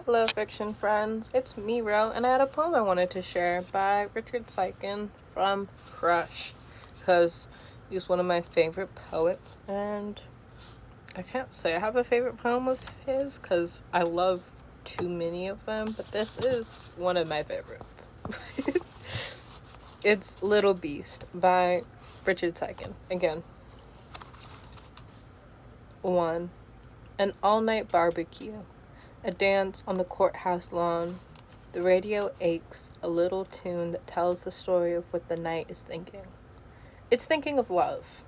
Hello, fiction friends. It's me, Ro, and I had a poem I wanted to share by Richard Sykin from Crush, because he's one of my favorite poets, and I can't say I have a favorite poem of his, because I love too many of them, but this is one of my favorites. It's Little Beast by Richard Sykin. Again. 1. An all-night barbecue. A dance on the courthouse lawn. The radio aches, a little tune that tells the story of what the night is thinking. It's thinking of love.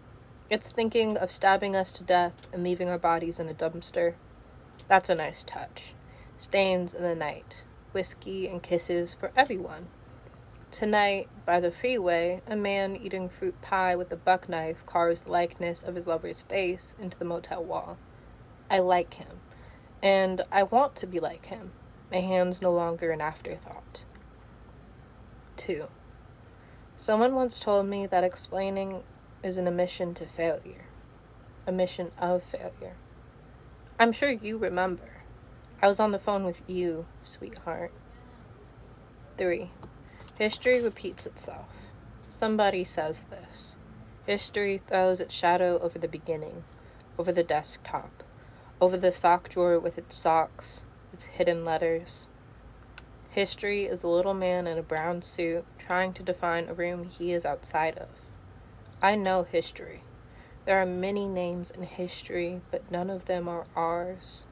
It's thinking of stabbing us to death and leaving our bodies in a dumpster. That's a nice touch. Stains in the night. Whiskey and kisses for everyone. Tonight, by the freeway, a man eating fruit pie with a buck knife carves the likeness of his lover's face into the motel wall. I like him, and I want to be like him. My hand's no longer an afterthought. 2. Someone once told me that explaining is an admission to failure. A mission of failure. I'm sure you remember. I was on the phone with you, sweetheart. 3. History repeats itself. Somebody says this. History throws its shadow over the beginning, over the desktop, over the sock drawer with its socks, its hidden letters. History is a little man in a brown suit trying to define a room he is outside of. I know history. There are many names in history, but none of them are ours.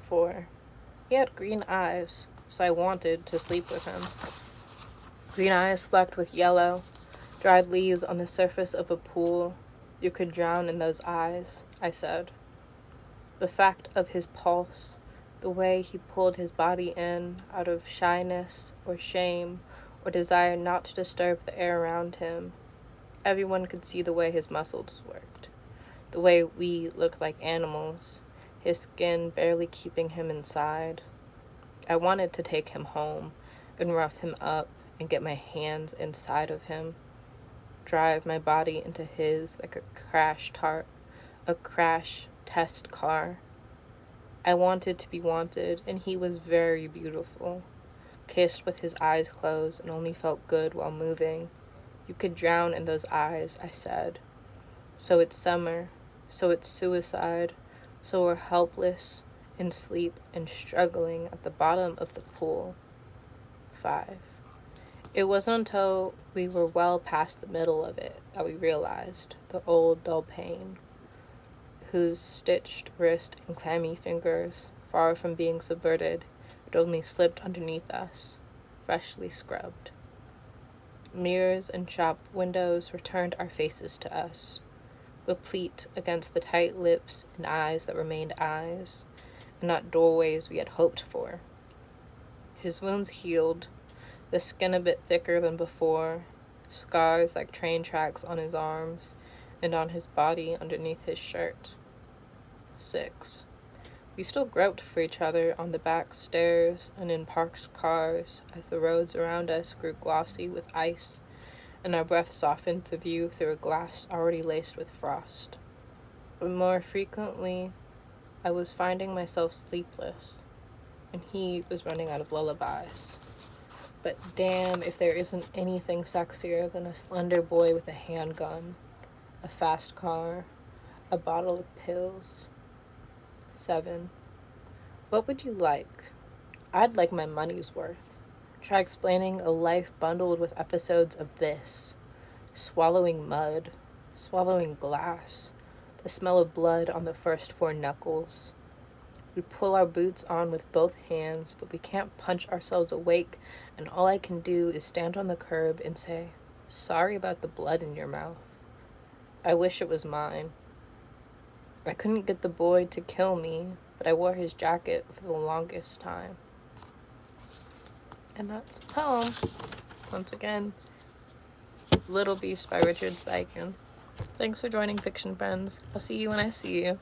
4. He had green eyes, so I wanted to sleep with him. Green eyes flecked with yellow, dried leaves on the surface of a pool. You could drown in those eyes, I said. The fact of his pulse, the way he pulled his body in out of shyness or shame or desire not to disturb the air around him. Everyone could see the way his muscles worked, the way we looked like animals, his skin barely keeping him inside. I wanted to take him home and rough him up and get my hands inside of him, drive my body into his like a crash test car. I wanted to be wanted, and he was very beautiful, kissed with his eyes closed and only felt good while moving. You could drown in those eyes, I said. So it's summer, so it's suicide, so we're helpless, in sleep and struggling at the bottom of the pool. 5. It wasn't until we were well past the middle of it that we realized the old dull pain, whose stitched wrist and clammy fingers, far from being subverted, had only slipped underneath us, freshly scrubbed. Mirrors and shop windows returned our faces to us, replete against the tight lips and eyes that remained eyes, and not doorways we had hoped for. His wounds healed, the skin a bit thicker than before, scars like train tracks on his arms and on his body underneath his shirt. 6. We still groped for each other on the back stairs and in parked cars as the roads around us grew glossy with ice and our breath softened the view through a glass already laced with frost. But more frequently, I was finding myself sleepless, and he was running out of lullabies. But damn if there isn't anything sexier than a slender boy with a handgun, a fast car, a bottle of pills. 7. What would you like? I'd like my money's worth. Try explaining a life bundled with episodes of this. Swallowing mud, swallowing glass, the smell of blood on the first 4 knuckles. We pull our boots on with both hands, but we can't punch ourselves awake, and all I can do is stand on the curb and say, sorry about the blood in your mouth. I wish it was mine. I couldn't get the boy to kill me, but I wore his jacket for the longest time. And that's the poem. Once again, Little Beast by Richard Sykin. Thanks for joining, fiction friends. I'll see you when I see you.